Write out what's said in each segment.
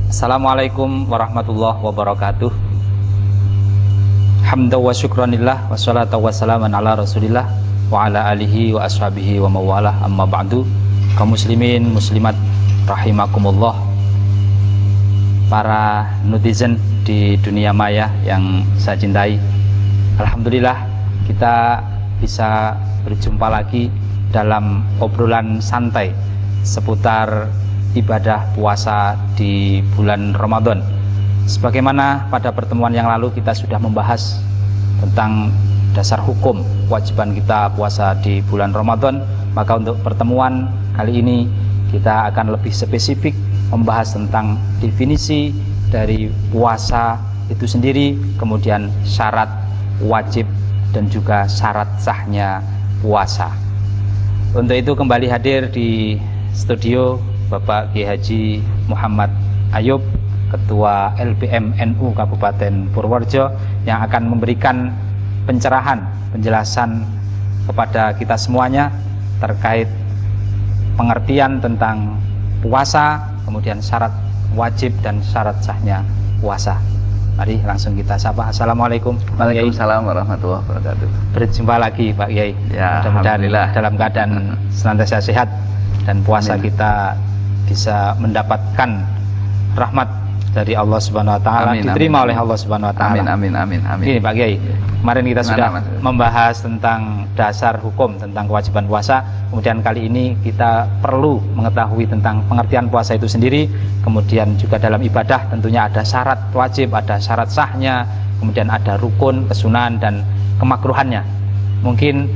Assalamualaikum warahmatullahi wabarakatuh. Hamdan wa syukranillah wassalatu wassalaman ala rasulillah wa ala alihi wa ashabihi wa mawalah, amma ba'du. Kaum muslimin muslimat rahimakumullah, para netizen di dunia maya yang saya cintai, alhamdulillah kita bisa berjumpa lagi dalam obrolan santai seputar ibadah puasa di bulan Ramadan. Sebagaimana pada pertemuan yang lalu kita sudah membahas tentang dasar hukum kewajiban kita puasa di bulan Ramadan, maka untuk pertemuan kali ini kita akan lebih spesifik membahas tentang definisi dari puasa itu sendiri, kemudian syarat wajib dan juga syarat sahnya puasa. Untuk itu kembali hadir di studio Bapak Kiai Haji Muhammad Ayub, Ketua LBM NU Kabupaten Purworejo, yang akan memberikan pencerahan, penjelasan kepada kita semuanya terkait pengertian tentang puasa, kemudian syarat wajib dan syarat sahnya puasa. Mari langsung kita sapa. Assalamualaikum. Waalaikumsalam warahmatullahi wabarakatuh. Berjumpa lagi Pak Kiai. Ya, mudah-mudahan dalam keadaan senantiasa sehat dan puasa Amin. kita bisa mendapatkan rahmat dari Allah Subhanahu wa taala, diterima oleh Allah Subhanahu wa taala. Amin. Ini Pak Kiai, kemarin kita sudah membahas tentang dasar hukum tentang kewajiban puasa. Kemudian kali ini kita perlu mengetahui tentang pengertian puasa itu sendiri. Kemudian juga dalam ibadah tentunya ada syarat wajib, ada syarat sahnya, kemudian ada rukun, kesunahan dan kemakruhannya. Mungkin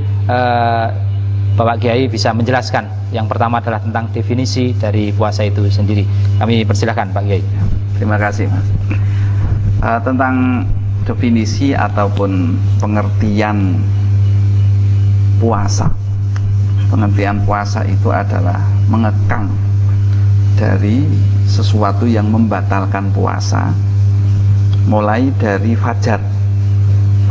Bapak Kiai bisa menjelaskan. Yang pertama adalah tentang definisi dari puasa itu sendiri. Kami persilahkan Pak Kiai. Terima kasih Mas. Tentang definisi ataupun pengertian puasa. Pengertian puasa itu adalah mengekang dari sesuatu yang membatalkan puasa, mulai dari fajar.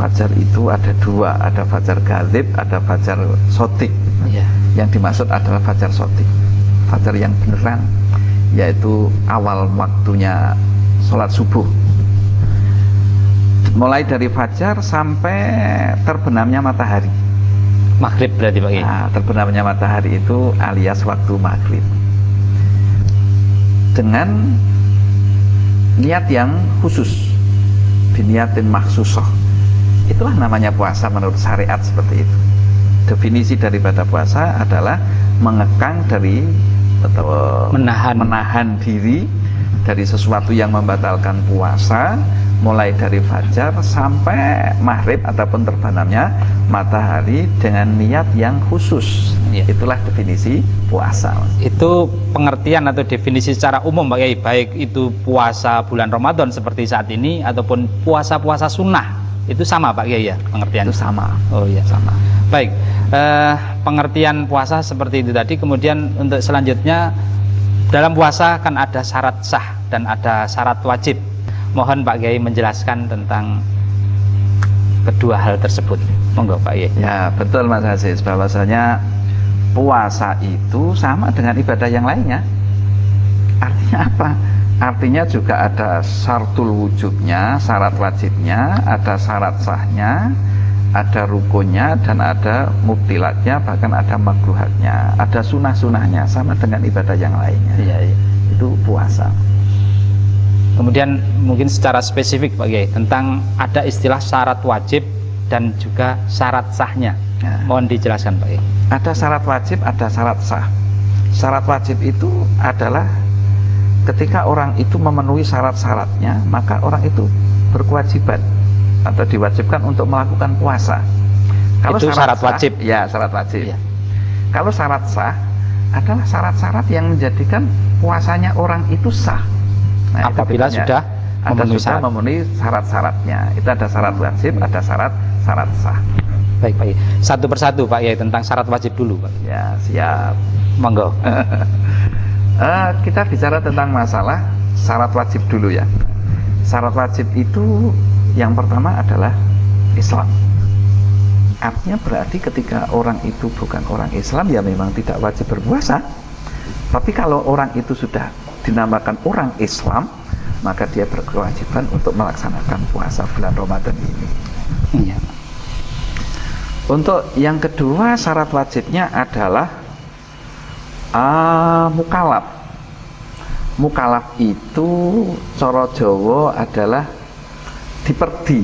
Fajar itu ada dua, ada fajar ghalib, ada fajar sotik. Ya. Yang dimaksud adalah fajar sotik, fajar yang beneran, yaitu awal waktunya sholat subuh, mulai dari fajar sampai terbenamnya matahari. Maghrib berarti Pak Kiai. Nah, terbenamnya matahari itu alias waktu maghrib, dengan niat yang khusus, biniatin makhsusah. Itulah namanya puasa menurut syariat, seperti itu. Definisi daripada puasa adalah mengekang dari atau menahan diri dari sesuatu yang membatalkan puasa, mulai dari fajar sampai maghrib ataupun terbenamnya matahari dengan niat yang khusus. Ya. Itulah definisi puasa. Itu pengertian atau definisi secara umum Pak Kiai, baik itu puasa bulan Ramadan seperti saat ini ataupun puasa-puasa sunnah. Itu sama Pak Kiai ya pengertian? Itu sama. Oh iya, sama. Baik, pengertian puasa seperti itu tadi. Kemudian untuk selanjutnya, dalam puasa kan ada syarat sah dan ada syarat wajib. Mohon Pak Kiai menjelaskan tentang kedua hal tersebut. Monggo Pak Kiai. Ya betul Mas Aziz, bahwasanya puasa itu sama dengan ibadah yang lainnya. Artinya apa? Artinya juga ada syartul wujubnya, syarat wajibnya, ada syarat sahnya, ada rukunnya, dan ada mubtilatnya, bahkan ada makruhatnya, ada sunah-sunahnya, sama dengan ibadah yang lainnya. Iya. Itu puasa. Kemudian mungkin secara spesifik Pak Kiai tentang ada istilah syarat wajib dan juga syarat sahnya. Mohon dijelaskan Pak Kiai. Ada syarat wajib, ada syarat sah. Syarat wajib itu adalah ketika orang itu memenuhi syarat-syaratnya, maka orang itu berkewajiban atau diwajibkan untuk melakukan puasa. Kalau itu syarat wajib. Ya, syarat wajib. Ya. Kalau syarat sah adalah syarat-syarat yang menjadikan puasanya orang itu sah. Nah, apabila sudah memenuhi syarat-syaratnya. Itu ada syarat wajib, ada syarat sah. Baik Pak Kiai. Satu persatu Pak Kiai tentang syarat wajib dulu Pak. Ya, siap. Monggo. Kita bicara tentang masalah syarat wajib dulu ya. Syarat wajib itu yang pertama adalah Islam. Artinya berarti ketika orang itu bukan orang Islam ya memang tidak wajib berpuasa. Tapi kalau orang itu sudah dinamakan orang Islam, maka dia berkewajiban untuk melaksanakan puasa bulan Ramadan ini. Iya. Untuk yang kedua, syarat wajibnya adalah mukalaf. Mukalaf itu cara Jawa adalah diperdi.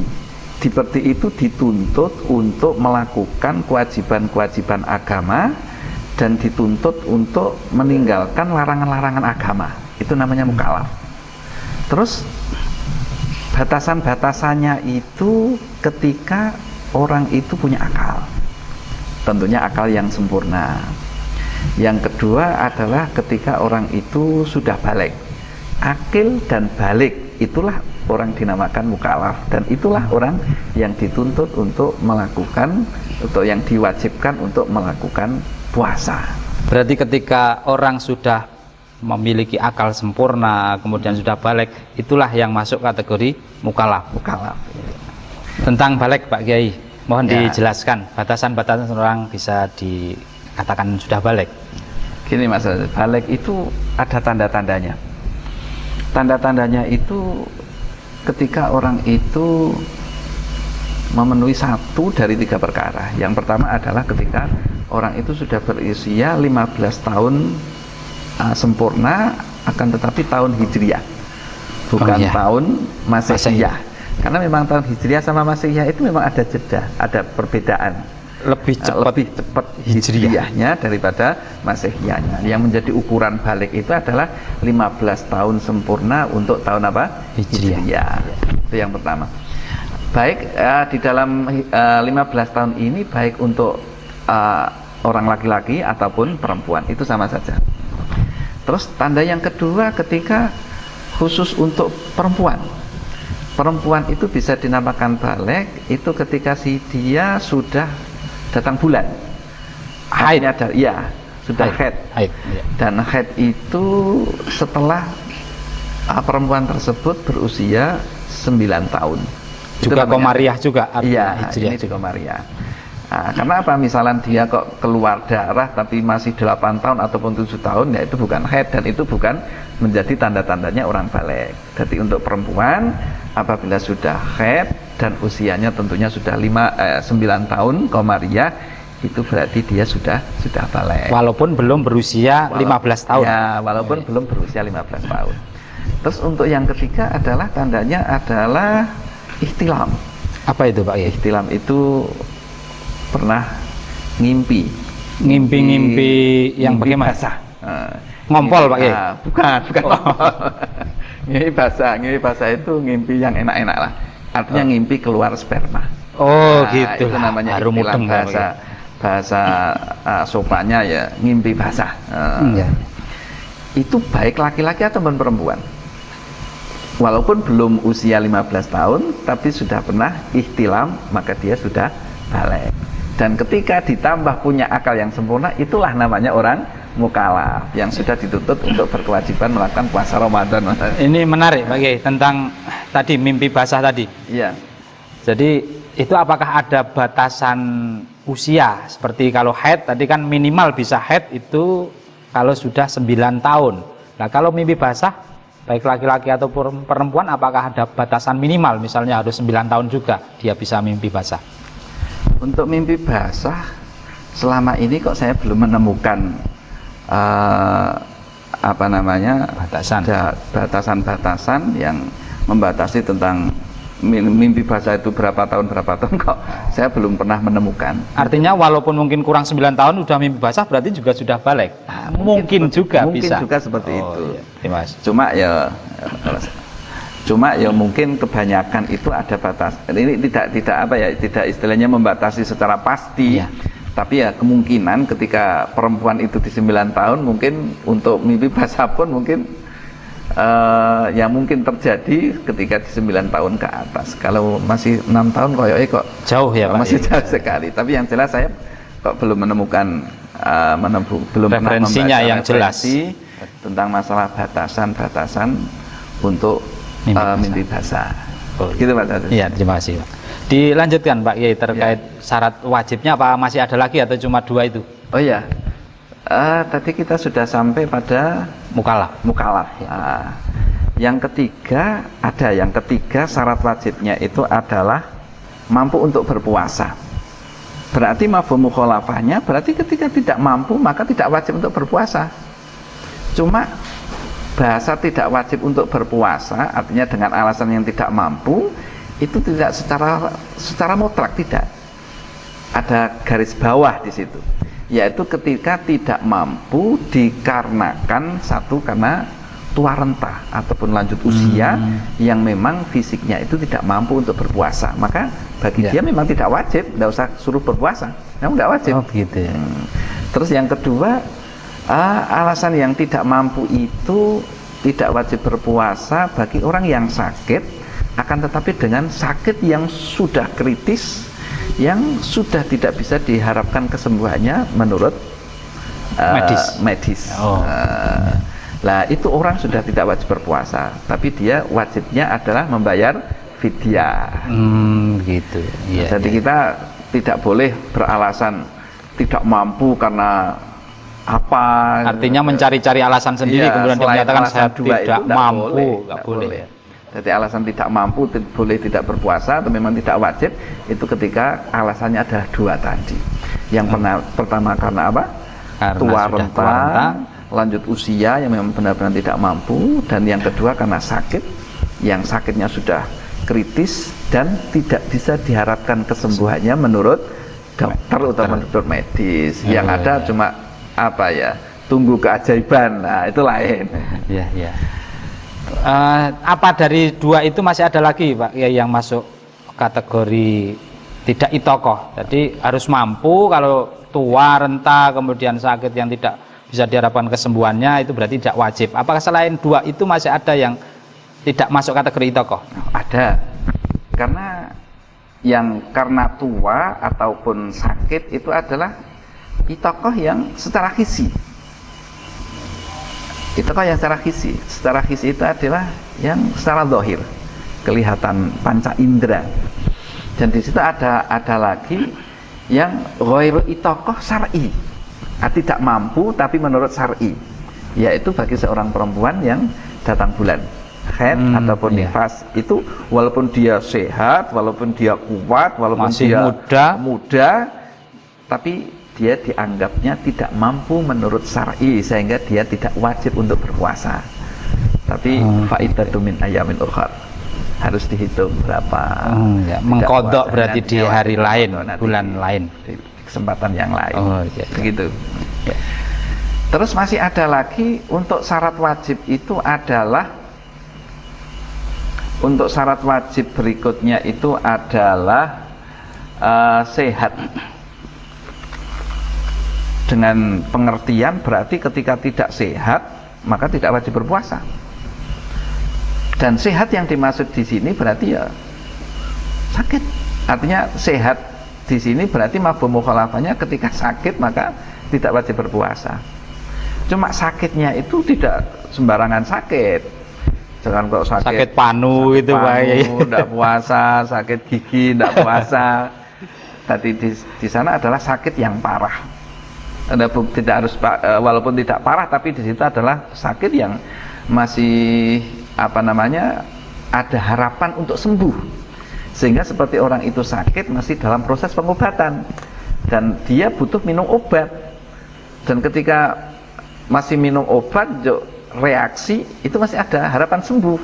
Diperdi itu dituntut untuk melakukan kewajiban-kewajiban agama dan dituntut untuk meninggalkan larangan-larangan agama. Itu namanya mukalaf. Terus batasan-batasannya itu ketika orang itu punya akal, tentunya akal yang sempurna. Yang kedua adalah ketika orang itu sudah balik. Akil dan balik itulah orang dinamakan mukalaf, dan itulah orang yang dituntut untuk melakukan, atau yang diwajibkan untuk melakukan puasa. Berarti ketika orang sudah memiliki akal sempurna, kemudian sudah balik, itulah yang masuk kategori mukalaf. Mukalaf. Tentang balik, Pak Kiai, mohon Ya. dijelaskan batasan-batasan orang bisa dikatakan sudah balik. Gini Mas, balik itu ada tanda-tandanya. Tanda-tandanya itu ketika orang itu memenuhi satu dari 3 perkara. Yang pertama adalah ketika orang itu sudah berusia 15 tahun sempurna, akan tetapi tahun Hijriah, bukan tahun Masehiyah. Karena memang tahun Hijriah sama Masehiyah itu memang ada jeda, ada perbedaan. Lebih cepat Hijriahnya daripada Masehiyahnya. Yang menjadi ukuran balik itu adalah 15 tahun sempurna untuk tahun apa? Hijriah. Itu yang pertama. Baik di dalam 15 tahun ini, baik untuk orang laki-laki ataupun perempuan, itu sama saja. Terus tanda yang kedua, ketika khusus untuk perempuan. Perempuan itu bisa dinamakan balik itu ketika dia sudah datang bulan. Haid ada, ya, sudah haid. Dan haid itu setelah perempuan tersebut berusia 9 tahun. Juga komariah juga. Iya, ini juga komariah. Karena apa? Misalnya dia kok keluar darah tapi masih 8 tahun ataupun 7 tahun, ya itu bukan haid, dan itu bukan menjadi tanda-tandanya orang balik. Jadi untuk perempuan apabila sudah haid dan usianya tentunya sudah 9 tahun komariah, itu berarti dia sudah balik. Walaupun belum berusia 15 tahun. Ya, walaupun belum berusia 15 tahun. Terus untuk yang ketiga adalah tandanya adalah ihtilam. Apa itu, Pak Kiai? Ihtilam itu pernah ngimpi yang bagaimana? Basah. Ngompol, Pak Kiai? Bukan ngompol. Ngimpi basah itu ngimpi yang enak-enak lah. Artinya ngimpi keluar sperma. Oh, gitu. Itu namanya Harum ihtilam, bahasa sopannya ya ngimpi basah. Itu baik laki-laki ataupun perempuan. Walaupun belum usia 15 tahun, tapi sudah pernah ihtilam, maka dia sudah balik. Dan ketika ditambah punya akal yang sempurna, itulah namanya orang mukalaf, yang sudah dituntut untuk berkewajiban melakukan puasa Ramadan. Ini menarik, Pak Kiai, tentang tadi mimpi basah tadi. Iya. Jadi itu apakah ada batasan usia? Seperti kalau haid tadi kan minimal bisa haid itu kalau sudah 9 tahun. Nah, kalau mimpi basah baik laki-laki ataupun perempuan, apakah ada batasan minimal? Misalnya harus 9 tahun juga dia bisa mimpi basah. Untuk mimpi basah, selama ini kok saya belum menemukan batasan-batasan yang membatasi tentang mimpi basah itu berapa tahun kok saya belum pernah menemukan. Artinya walaupun mungkin kurang 9 tahun udah mimpi basah, berarti juga sudah balik. Mungkin juga bisa. Mungkin juga seperti itu. Iya. Cuma ya mungkin kebanyakan itu ada batas. Ini tidak istilahnya membatasi secara pasti. Iya. Tapi ya kemungkinan ketika perempuan itu di 9 tahun, mungkin untuk mimpi basah pun mungkin ya mungkin terjadi ketika di 9 tahun ke atas. Kalau masih 6 tahun kok jauh ya, Pak. Masih jauh sekali. Tapi yang jelas saya kok belum menemukan belum referensinya yang jelas tentang masalah batasan-batasan untuk mimpi basah. Oh, gitu Pak. Iya, terima kasih, Pak. Dilanjutkan Pak Kiai terkait syarat wajibnya, apa masih ada lagi atau cuma 2 itu? Oh iya, tadi kita sudah sampai pada Mukallaf. Yang ketiga syarat wajibnya itu adalah mampu untuk berpuasa. Berarti mafhum mukhalafahnya berarti ketika tidak mampu maka tidak wajib untuk berpuasa. Cuma bahasa tidak wajib untuk berpuasa artinya dengan alasan yang tidak mampu itu tidak secara mutlak, tidak. Ada garis bawah di situ. Yaitu ketika tidak mampu dikarenakan satu karena tua renta ataupun lanjut usia yang memang fisiknya itu tidak mampu untuk berpuasa, maka bagi dia memang tidak wajib, tidak usah suruh berpuasa, memang tidak wajib. Oh gitu ya. Terus yang kedua, alasan yang tidak mampu itu tidak wajib berpuasa bagi orang yang sakit, akan tetapi dengan sakit yang sudah kritis, yang sudah tidak bisa diharapkan kesembuhannya menurut medis. Lah itu orang sudah tidak wajib berpuasa, tapi dia wajibnya adalah membayar fidyah. Gitu. Ya, Jadi kita tidak boleh beralasan tidak mampu karena apa. Artinya mencari-cari alasan sendiri kemudian menyatakan saya tidak mampu, nggak boleh. Jadi alasan tidak mampu boleh tidak berpuasa atau memang tidak wajib itu ketika alasannya adalah 2 tadi. Yang pertama karena apa? Karena tua sudah renta, lanjut usia yang memang benar-benar tidak mampu, dan yang kedua karena sakit yang sakitnya sudah kritis dan tidak bisa diharapkan kesembuhannya menurut dokter atau menurut medis. Yang ada cuma apa ya, tunggu keajaiban. Nah itu lain. Ya. Apa dari 2 itu masih ada lagi Pak ya yang masuk kategori tidak itokoh? Jadi harus mampu, kalau tua renta kemudian sakit yang tidak bisa diharapkan kesembuhannya itu berarti tidak wajib. Apakah selain 2 itu masih ada yang tidak masuk kategori itokoh? Ada, karena tua ataupun sakit itu adalah itokoh yang secara hisi. Itokoh yang secara hisi itu adalah yang secara zahir, kelihatan panca indera. Dan di situ ada lagi yang ghairu itokoh syar'i, tidak mampu tapi menurut syar'i, yaitu bagi seorang perempuan yang datang bulan haid ataupun nifas, itu walaupun dia sehat, walaupun dia kuat, walaupun masih dia muda, tapi dia dianggapnya tidak mampu menurut syar'i sehingga dia tidak wajib untuk berpuasa. Tapi faidatu min ayamin ukhar, harus dihitung berapa mengkodok berarti di hari lain, bulan lain, di kesempatan yang lain. Begitu. Ya. Terus masih ada lagi untuk syarat wajib itu adalah, untuk syarat wajib berikutnya itu adalah sehat. Dengan pengertian berarti ketika tidak sehat maka tidak wajib berpuasa. Dan sehat yang dimaksud di sini berarti ya sakit. Artinya sehat di sini berarti mafhum mukhalafahnya ketika sakit maka tidak wajib berpuasa. Cuma sakitnya itu tidak sembarangan sakit. Jangan kok sakit panu itu Pak, tidak puasa, sakit gigi tidak puasa. Tadi di sana adalah sakit yang parah. Tidak harus walaupun tidak parah, tapi di situ adalah sakit yang masih ada harapan untuk sembuh, sehingga seperti orang itu sakit masih dalam proses pengobatan dan dia butuh minum obat, dan ketika masih minum obat reaksi itu masih ada harapan sembuh.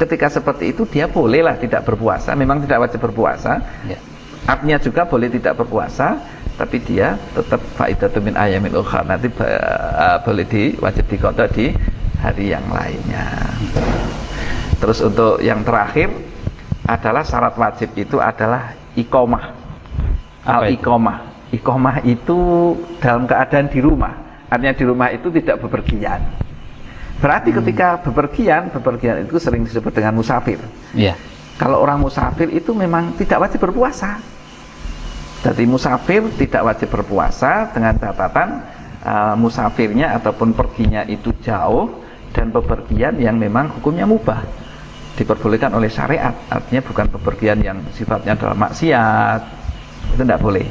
Ketika seperti itu dia bolehlah tidak berpuasa, memang tidak wajib berpuasa ya. Artinya juga boleh tidak berpuasa, tapi dia tetap faidatu min ayamin ukhar, nanti boleh wajib diqadha di hari yang lainnya. Terus untuk yang terakhir adalah syarat wajib itu adalah iqamah. Iqamah itu dalam keadaan di rumah. Artinya di rumah itu tidak bepergian. Berarti ketika bepergian itu sering disebut dengan musafir. Iya. Kalau orang musafir itu memang tidak wajib berpuasa. Jadi musafir tidak wajib berpuasa dengan catatan musafirnya ataupun perginya itu jauh dan bepergian yang memang hukumnya mubah. diperbolehkan oleh syariat, artinya bukan bepergian yang sifatnya adalah maksiat, itu tidak boleh.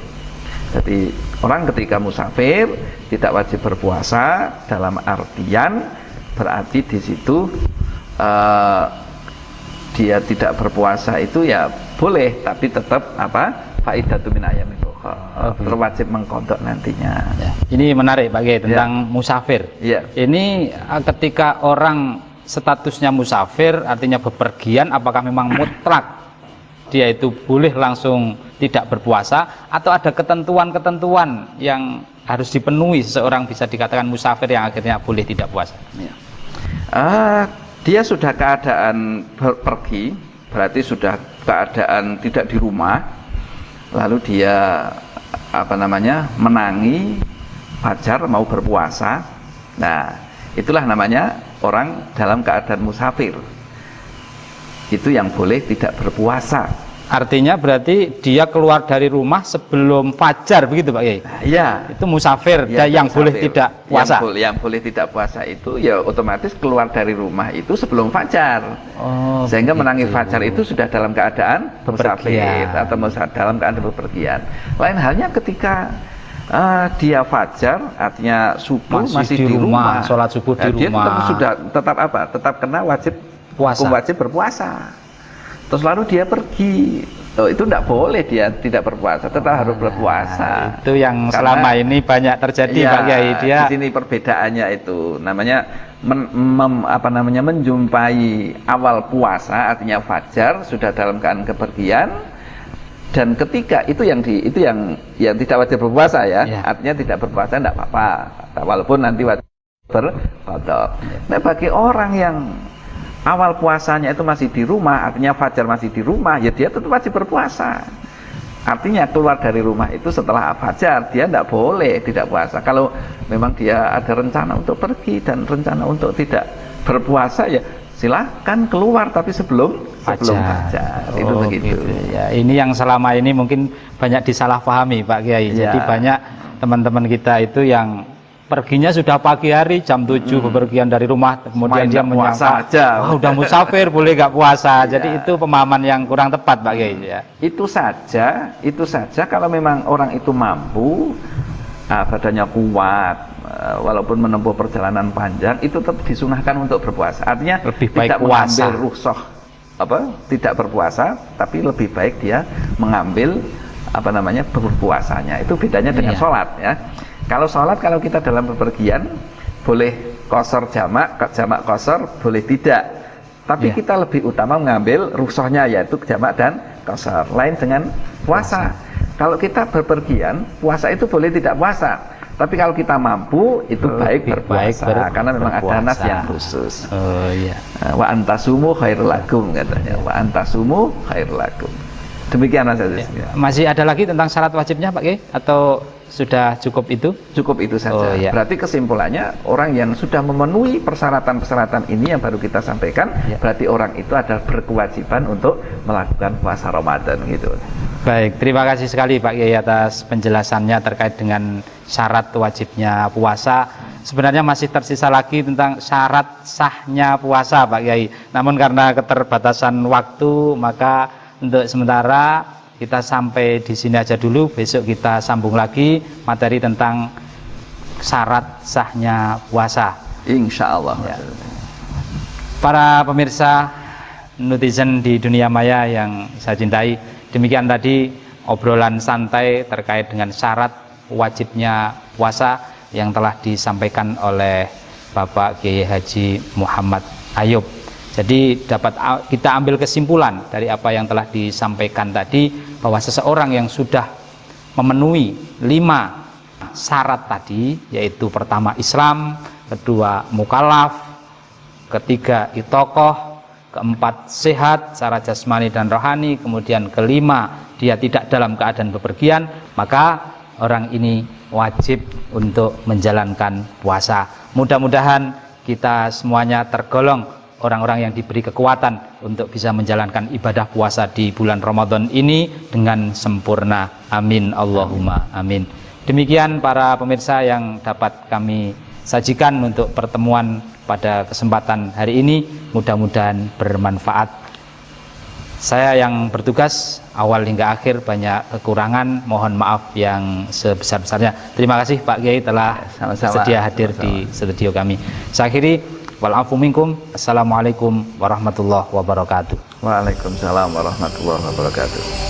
Jadi orang ketika musafir tidak wajib berpuasa, dalam artian berarti di situ dia tidak berpuasa itu ya boleh, tapi tetap faidatu min ayyamin ukhra, terwajib mengqadha nantinya. Ya. Ini menarik Pak Kiai tentang musafir. Ya. Ini ketika orang statusnya musafir artinya bepergian, apakah memang mutlak dia itu boleh langsung tidak berpuasa, atau ada ketentuan-ketentuan yang harus dipenuhi seseorang bisa dikatakan musafir yang akhirnya boleh tidak puasa? Ya. Dia sudah keadaan pergi, berarti sudah keadaan tidak di rumah, lalu dia menangi fajar mau berpuasa. Nah, itulah namanya orang dalam keadaan musafir. Itu yang boleh tidak berpuasa. Artinya berarti dia keluar dari rumah sebelum fajar, begitu Pak Kiai? Iya. Itu musafir, Ya, yang musafir. boleh tidak puasa. Yang boleh tidak puasa itu ya otomatis keluar dari rumah itu sebelum fajar. Sehingga menangi fajar itu sudah dalam keadaan musafir atau dalam keadaan bepergian. Lain halnya ketika dia fajar, artinya subuh masih di rumah, sholat subuh di rumah, dia tetap kena wajib berpuasa. Terus lalu dia pergi, itu tidak boleh dia tidak berpuasa, tetap harus berpuasa. Itu yang selama ini banyak terjadi Pak Kiai. Di sini perbedaannya itu namanya menjumpai awal puasa, artinya fajar sudah dalam keadaan kepergian. Dan ketika itu yang tidak wajib berpuasa ya. Artinya tidak berpuasa tidak apa-apa, walaupun nanti wajib berqadha. Nah, bagi orang yang awal puasanya itu masih di rumah, artinya fajar masih di rumah, ya dia tetap wajib berpuasa. Artinya keluar dari rumah itu setelah fajar, dia tidak boleh tidak puasa. Kalau memang dia ada rencana untuk pergi dan rencana untuk tidak berpuasa, ya silahkan keluar, tapi sebelum fajar. Itu begitu. Gitu. Ya, ini yang selama ini mungkin banyak disalahpahami Pak Kiai. Jadi banyak teman-teman kita itu yang perginya sudah pagi hari jam 7 bepergian dari rumah, kemudian dia menyangka udah musafir boleh gak puasa. Jadi itu pemahaman yang kurang tepat Pak Kiai ya. Itu saja kalau memang orang itu mampu, badannya kuat, walaupun menempuh perjalanan panjang, itu tetap disunahkan untuk berpuasa. Artinya lebih baik tidak mengambil rukhsah tidak berpuasa, tapi lebih baik dia mengambil berpuasanya. Itu bedanya dengan sholat ya. Kalau sholat, kalau kita dalam bepergian boleh qashar jamak qashar boleh tidak. Tapi kita lebih utama mengambil rukhsahnya, yaitu jamak dan qashar. Lain dengan puasa. Kalau kita bepergian, puasa itu boleh tidak puasa. Tapi kalau kita mampu, itu baik berpuasa, karena memang ada nas yang khusus. Wa antasumu khairul lakum katanya. Wa antasumu khairul lakum. Demikian Mas Aziz. Masih ada lagi tentang syarat wajibnya Pak Kiai, atau sudah cukup itu? Cukup itu saja. Berarti kesimpulannya, orang yang sudah memenuhi persyaratan-persyaratan ini yang baru kita sampaikan, berarti orang itu adalah berkewajiban untuk melakukan puasa Ramadan gitu. Baik, terima kasih sekali Pak Kiai atas penjelasannya terkait dengan syarat wajibnya puasa. Sebenarnya masih tersisa lagi tentang syarat sahnya puasa Pak Kiai. Namun karena keterbatasan waktu, maka untuk sementara kita sampai di sini aja dulu. Besok kita sambung lagi materi tentang syarat sahnya puasa. Insya Allah. Para pemirsa netizen di dunia maya yang saya cintai, demikian tadi obrolan santai terkait dengan syarat wajibnya puasa yang telah disampaikan oleh Bapak Kiai Haji Muhammad Ayub. Jadi dapat kita ambil kesimpulan dari apa yang telah disampaikan tadi, bahwa seseorang yang sudah memenuhi 5 syarat tadi, yaitu pertama Islam, kedua mukallaf, ketiga itokoh, keempat sehat secara jasmani dan rohani, kemudian kelima dia tidak dalam keadaan bepergian, maka orang ini wajib untuk menjalankan puasa. Mudah-mudahan kita semuanya tergolong orang-orang yang diberi kekuatan untuk bisa menjalankan ibadah puasa di bulan Ramadan ini dengan sempurna. Amin Allahumma amin. Demikian para pemirsa yang dapat kami sajikan untuk pertemuan pada kesempatan hari ini, mudah-mudahan bermanfaat. Saya yang bertugas awal hingga akhir banyak kekurangan, mohon maaf yang sebesar-besarnya. Terima kasih Pak Kiai telah bersedia hadir di studio kami. Saya akhiri, walafu minkum. Assalamualaikum warahmatullahi wabarakatuh. Waalaikumsalam warahmatullahi wabarakatuh.